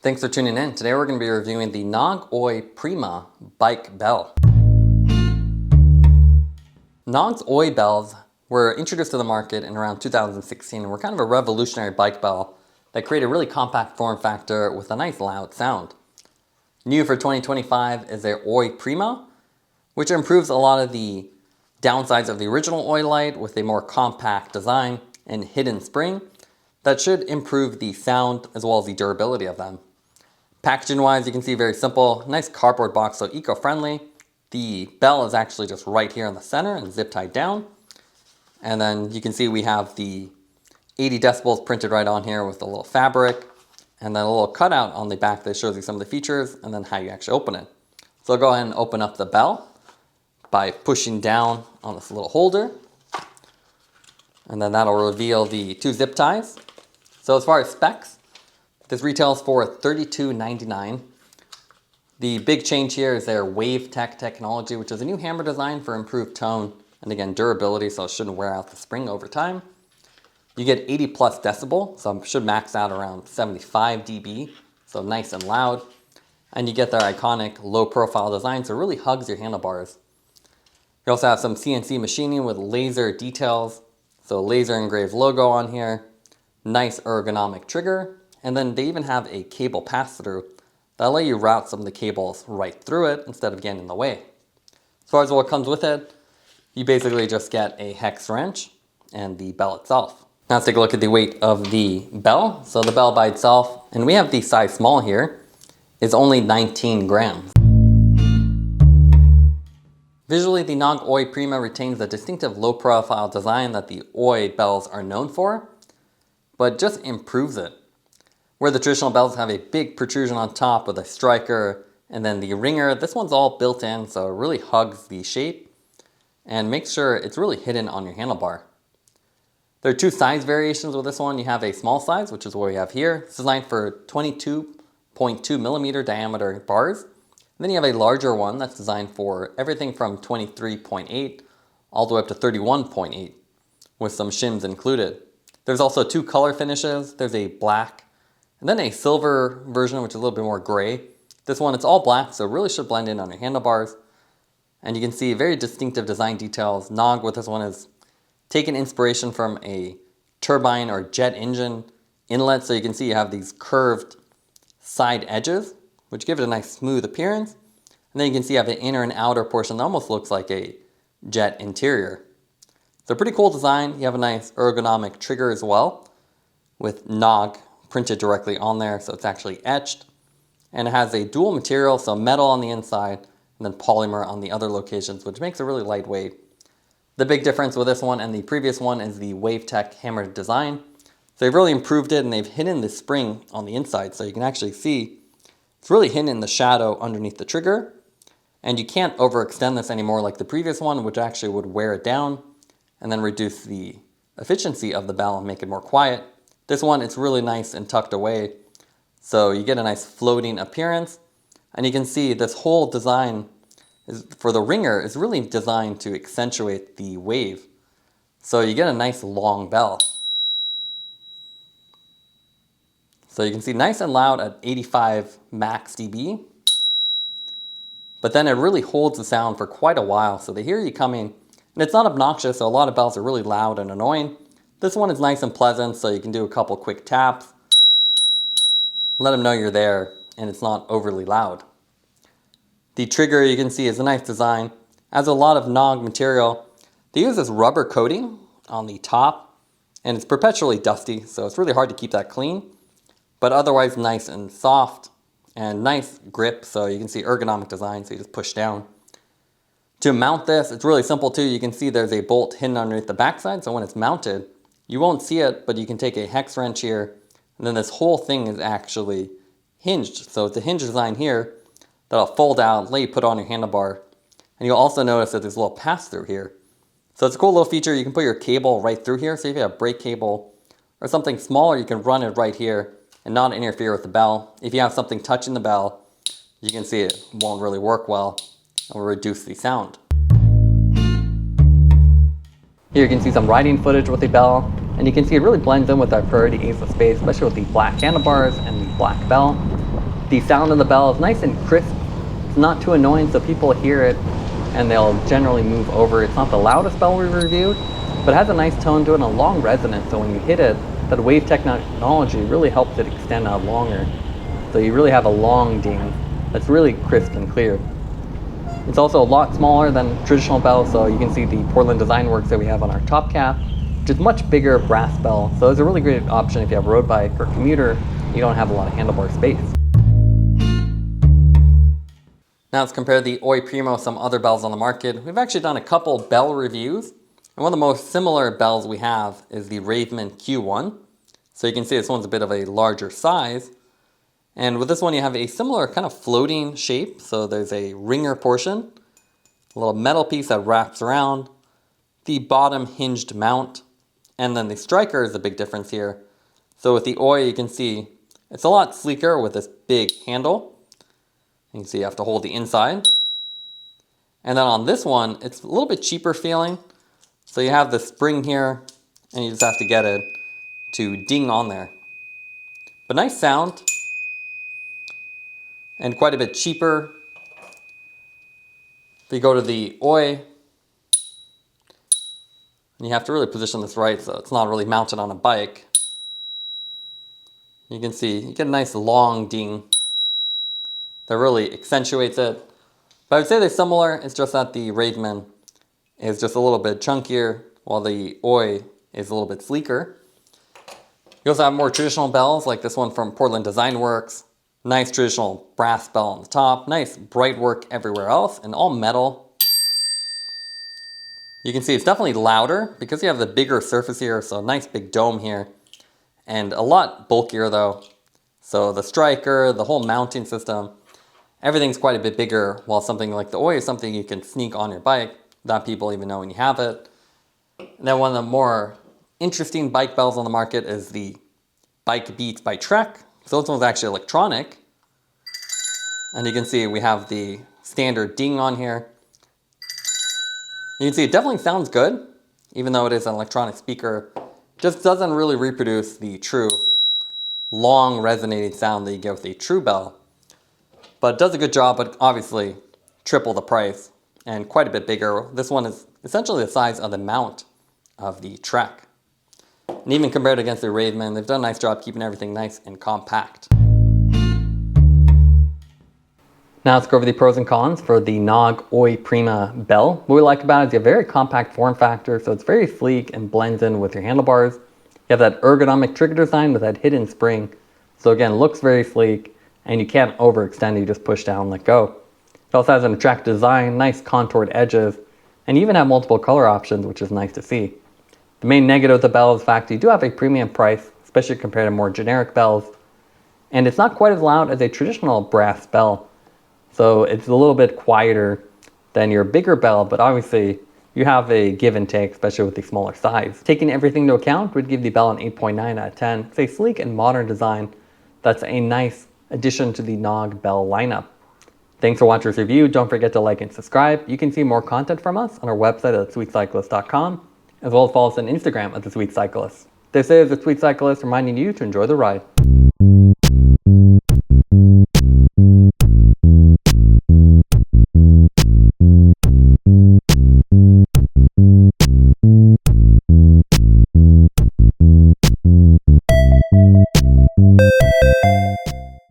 Thanks for tuning in. Today we're going to be reviewing the Knog Oi Prima bike bell. Knog's Oi bells were introduced to the market in around 2016 and were kind of a revolutionary bike bell that created a really compact form factor with a nice loud sound. New for 2025 is their Oi Prima, which improves a lot of the downsides of the original Oi light with a more compact design and hidden spring that should improve the sound as well as the durability of them. Packaging wise, you can see very simple, nice cardboard box, so eco-friendly. The bell is actually just right here in the center and zip tied down. And then you can see we have the 80 decibels printed right on here with a little fabric and then a little cutout on the back that shows you some of the features and then how you actually open it. So I'll go ahead and open up the bell by pushing down on this little holder. And then that'll reveal the two zip ties. So as far as specs, this retails for $32.99. The big change here is their WAVETEK technology, which is a new hammer design for improved tone and again durability, so it shouldn't wear out the spring over time. You get 80 plus decibel, so it should max out around 75 dB, so nice and loud. And you get their iconic low profile design, so it really hugs your handlebars. You also have some CNC machining with laser details, so laser engraved logo on here, nice ergonomic trigger. And then they even have a cable pass-through that'll let you route some of the cables right through it instead of getting in the way. As far as what comes with it, you basically just get a hex wrench and the bell itself. Now let's take a look at the weight of the bell. So the bell by itself, and we have the size small here, is only 19 grams. Visually, the Knog Oi Prima retains the distinctive low-profile design that the Oi bells are known for, but just improves it. Where the traditional bells have a big protrusion on top with a striker and then the ringer, this one's all built in, so it really hugs the shape and makes sure it's really hidden on your handlebar. There are two size variations with this one. You have a small size, which is what we have here. It's designed for 22.2 millimeter diameter bars. And then you have a larger one that's designed for everything from 23.8 all the way up to 31.8 with some shims included. There's also two color finishes. There's a black and then a silver version, which is a little bit more gray. This one, it's all black, so it really should blend in on your handlebars. And you can see very distinctive design details. Knog with this one is taking inspiration from a turbine or jet engine inlet. So you can see you have these curved side edges, which give it a nice smooth appearance. And then you can see you have the inner and outer portion that almost looks like a jet interior. So pretty cool design. You have a nice ergonomic trigger as well with Knog printed directly on there, so it's actually etched. And it has a dual material, so metal on the inside and then polymer on the other locations, which makes it really lightweight. The big difference with this one and the previous one is the WAVETEK hammer design. So they've really improved it and they've hidden the spring on the inside, so you can actually see it's really hidden in the shadow underneath the trigger. And you can't overextend this anymore like the previous one, which actually would wear it down and then reduce the efficiency of the bell and make it more quiet. This one, it's really nice and tucked away, so you get a nice floating appearance. And you can see this whole design for the ringer is really designed to accentuate the wave. So you get a nice long bell. So you can see nice and loud at 85 max dB. But then it really holds the sound for quite a while, so they hear you coming. And it's not obnoxious, so a lot of bells are really loud and annoying. This one is nice and pleasant, so you can do a couple quick taps, let them know you're there, and it's not overly loud. The trigger, you can see, is a nice design. Has a lot of Knog material. They use this rubber coating on the top, and it's perpetually dusty, so it's really hard to keep that clean, but otherwise nice and soft, and nice grip, so you can see ergonomic design, so you just push down. To mount this, it's really simple too. You can see there's a bolt hidden underneath the backside, so when it's mounted, you won't see it, but you can take a hex wrench here, and then this whole thing is actually hinged. So it's a hinge design here that'll fold out, let you put on your handlebar. And you'll also notice that there's a little pass-through here. So it's a cool little feature. You can put your cable right through here. So if you have a brake cable or something smaller, you can run it right here and not interfere with the bell. If you have something touching the bell, you can see it won't really work well and will reduce the sound. Here you can see some riding footage with the bell, and you can see it really blends in with our priority ace of space, especially with the black handlebars and the black bell. The sound of the bell is nice and crisp. It's not too annoying, so people hear it and they'll generally move over. It's not the loudest bell we've reviewed, but it has a nice tone to it and a long resonance, so when you hit it, that WAVETEK technology really helps it extend out longer. So you really have a long ding that's really crisp and clear. It's also a lot smaller than traditional bells, so you can see the Portland design works that we have on our top cap, which is much bigger brass bell. So it's a really great option if you have a road bike or commuter, you don't have a lot of handlebar space. Now let's compare the Oi Prima with some other bells on the market. We've actually done a couple bell reviews, and one of the most similar bells we have is the Ravemen Q1. So you can see this one's a bit of a larger size. And with this one you have a similar kind of floating shape. So there's a ringer portion, a little metal piece that wraps around, the bottom hinged mount, and then the striker is the big difference here. So with the Oi you can see it's a lot sleeker with this big handle. You can see you have to hold the inside. And then on this one, it's a little bit cheaper feeling. So you have the spring here, and you just have to get it to ding on there. But nice sound, and quite a bit cheaper. If you go to the Oi, and you have to really position this right so it's not really mounted on a bike. You can see, you get a nice long ding that really accentuates it. But I would say they're similar, it's just that the Ravemen is just a little bit chunkier, while the Oi is a little bit sleeker. You also have more traditional bells, like this one from Portland Design Works. Nice traditional brass bell on the top, nice bright work everywhere else, and all metal. You can see it's definitely louder because you have the bigger surface here, so nice big dome here. And a lot bulkier though. So the striker, the whole mounting system, everything's quite a bit bigger, while something like the Oi is something you can sneak on your bike without people even knowing you have it. And then one of the more interesting bike bells on the market is the Bike Beats by Trek. So this one's actually electronic. And you can see we have the standard ding on here. You can see it definitely sounds good, even though it is an electronic speaker. Just doesn't really reproduce the true long resonating sound that you get with a true bell. But it does a good job, but obviously triple the price and quite a bit bigger. This one is essentially the size of the mount of the Trek. And even compared against the Ravemen, they've done a nice job keeping everything nice and compact. Now let's go over the pros and cons for the Knog Oi Prima bell. What we like about it is you have a very compact form factor, so it's very sleek and blends in with your handlebars. You have that ergonomic trigger design with that hidden spring. So again, looks very sleek, and you can't overextend it, you just push down and let go. It also has an attractive design, nice contoured edges, and you even have multiple color options, which is nice to see. The main negative of the bell is the fact that you do have a premium price, especially compared to more generic bells, and it's not quite as loud as a traditional brass bell. So it's a little bit quieter than your bigger bell, but obviously you have a give and take, especially with the smaller size. Taking everything into account, we'd give the bell an 8.9 out of 10. It's a sleek and modern design that's a nice addition to the Knog bell lineup. Thanks for watching this review. Don't forget to like and subscribe. You can see more content from us on our website at thesweetcyclist.com, as well as follow us on Instagram at thesweetcyclist. This is The Sweet Cyclist reminding you to enjoy the ride.